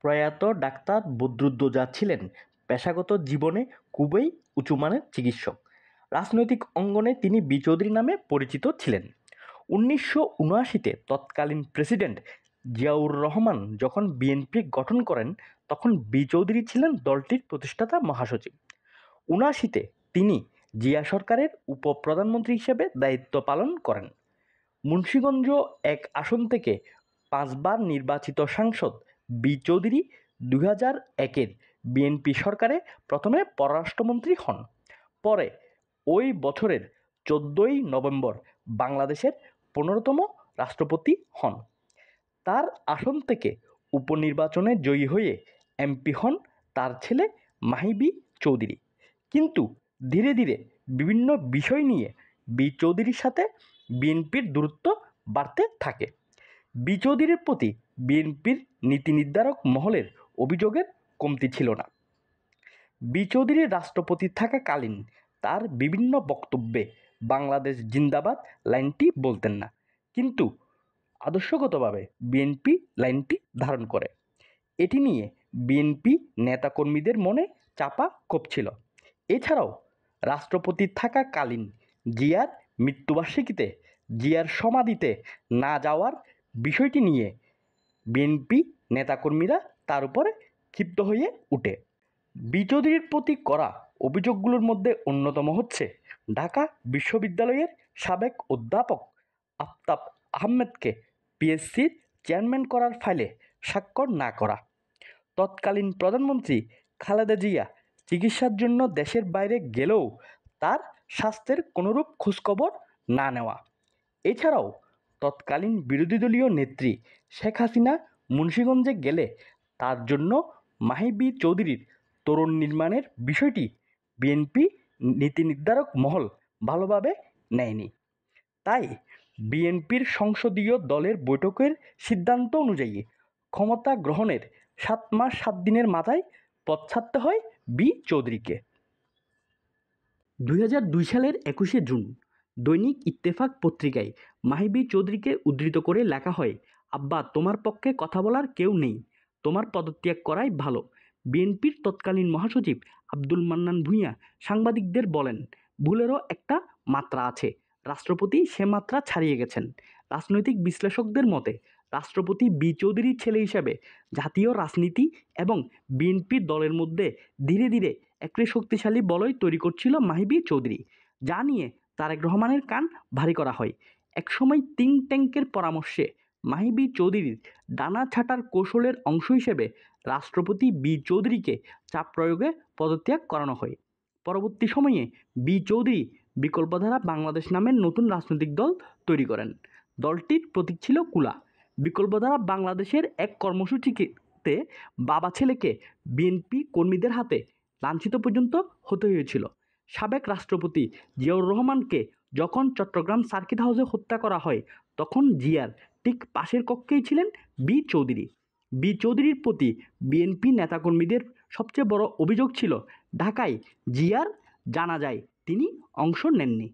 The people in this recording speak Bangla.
প্রয়াত ডাক্তার বদরুদ্দোজা ছিলেন পেশাগত জীবনে খুবই উঁচুমানের চিকিৎসক। রাজনৈতিক অঙ্গনে তিনি বি চৌধুরী নামে পরিচিত ছিলেন। 1979-তে তৎকালীন প্রেসিডেন্ট জিয়াউর রহমান যখন বিএনপি গঠন করেন, তখন বি চৌধুরী ছিলেন দলটির প্রতিষ্ঠাতা মহাসচিব। 79-তে তিনি জিয়া সরকারের উপপ্রধানমন্ত্রী হিসেবে দায়িত্ব পালন করেন। মুন্সিগঞ্জ 1 আসন থেকে 5 বার নির্বাচিত সাংসদ বি চৌধুরী 2001-এর বিএনপি সরকারে প্রথমে পররাষ্ট্রমন্ত্রী হন। পরে ওই বছরের 14ই নভেম্বর বাংলাদেশের 15তম রাষ্ট্রপতি হন। তার আসন থেকে উপনির্বাচনে জয়ী হয়ে এমপি হন তার ছেলে মাহি চৌধুরী। কিন্তু ধীরে ধীরে বিভিন্ন বিষয় নিয়ে বি চৌধুরীর সাথে বিএনপির দূরত্ব বাড়তে থাকে। বি চৌধুরীর প্রতি বিএনপির নীতি নির্ধারক মহলের অভিযোগের কমতি ছিল না। বি চৌধুরী রাষ্ট্রপতি থাকাকালীন তার বিভিন্ন বক্তব্যে বাংলাদেশ জিন্দাবাদ লাইনটি বলতেন না, কিন্তু আদর্শগতভাবে বিএনপি লাইনটি ধারণ করে। এটি নিয়ে বিএনপি নেতাকর্মীদের মনে চাপা ক্ষোভ ছিল। এছাড়াও রাষ্ট্রপতি থাকাকালীন জিয়ার মৃত্যুবার্ষিকীতে জিয়ার সমাধিতে না যাওয়ার বিষয়টি নিয়ে বিএনপি নেতাকর্মীরা তার উপরে ক্ষিপ্ত হয়ে ওঠে। বি চৌধুরীর প্রতি করা অভিযোগগুলোর মধ্যে অন্যতম হচ্ছে ঢাকা বিশ্ববিদ্যালয়ের সাবেক অধ্যাপক আফতাব আহমেদকে পিএসসির চেয়ারম্যান করার ফাইলে স্বাক্ষর না করা, তৎকালীন প্রধানমন্ত্রী খালেদা জিয়া চিকিৎসার জন্য দেশের বাইরে গেলেও তার স্বাস্থ্যের কোনোরূপ খোঁজখবর না নেওয়া। এছাড়াও তৎকালীন বিরোধী দলীয় নেত্রী শেখ হাসিনা মুন্সিগঞ্জে গেলে তার জন্য মাহি বি চৌধুরীর তোরণ নির্মাণের বিষয়টি বিএনপি নীতি নির্ধারক মহল ভালোভাবে নেয়নি। তাই বিএনপির সংসদীয় দলের বৈঠকের সিদ্ধান্ত অনুযায়ী ক্ষমতা গ্রহণের 7 মাস 7 দিনের মাথায় পদ ছাড়তে হয় বি চৌধুরীকে। 2002 সালের 21শে জুন দৈনিক ইত্তেফাক পত্রিকায় মাহি বি চৌধুরীকে উদ্ধৃত করে লেখা হয়, আব্বা, তোমার পক্ষে কথা বলার কেউ নেই, তোমার পদত্যাগ করাই ভালো। বিএনপির তৎকালীন মহাসচিব আব্দুল মান্নান ভূঁইয়া সাংবাদিকদের বলেন, ভুলেরও একটা মাত্রা আছে, রাষ্ট্রপতি সে মাত্রা ছাড়িয়ে গেছেন। রাজনৈতিক বিশ্লেষকদের মতে রাষ্ট্রপতি বি চৌধুরীর ছেলে হিসাবে জাতীয় রাজনীতি এবং বিএনপি দলের মধ্যে ধীরে ধীরে একটি শক্তিশালী বলয় তৈরি করছিল মাহি বি চৌধুরী, যা নিয়ে তারেক রহমানের কান ভারী করা হয়। একসময় থিঙ্ক ট্যাঙ্কের পরামর্শে মাহি বি চৌধুরীর ডানা ছাঁটার কৌশলের অংশ হিসেবে রাষ্ট্রপতি বি চৌধুরীকে চাপ প্রয়োগে পদত্যাগ করানো হয়। পরবর্তী সময়ে বি চৌধুরী বিকল্পধারা বাংলাদেশ নামের নতুন রাজনৈতিক দল তৈরি করেন। দলটির প্রতীক ছিল কুলা। বিকল্পধারা বাংলাদেশের এক কর্মসূচিতে বাবা ছেলেকে বিএনপি কর্মীদের হাতে লাঞ্ছিত পর্যন্ত হতে হয়েছিল। সাবেক রাষ্ট্রপতি জিয়াউর রহমানকে যখন চট্টগ্রাম সার্কিট হাউসে হত্যা করা হয়, তখন জিয়ার ঠিক পাশের কক্ষেই ছিলেন বি চৌধুরী। বি চৌধুরীর প্রতি বিএনপি নেতাকর্মীদের সবচেয়ে বড় অভিযোগ ছিল ঢাকায় জিয়ার জানাজায় তিনি অংশ নেননি।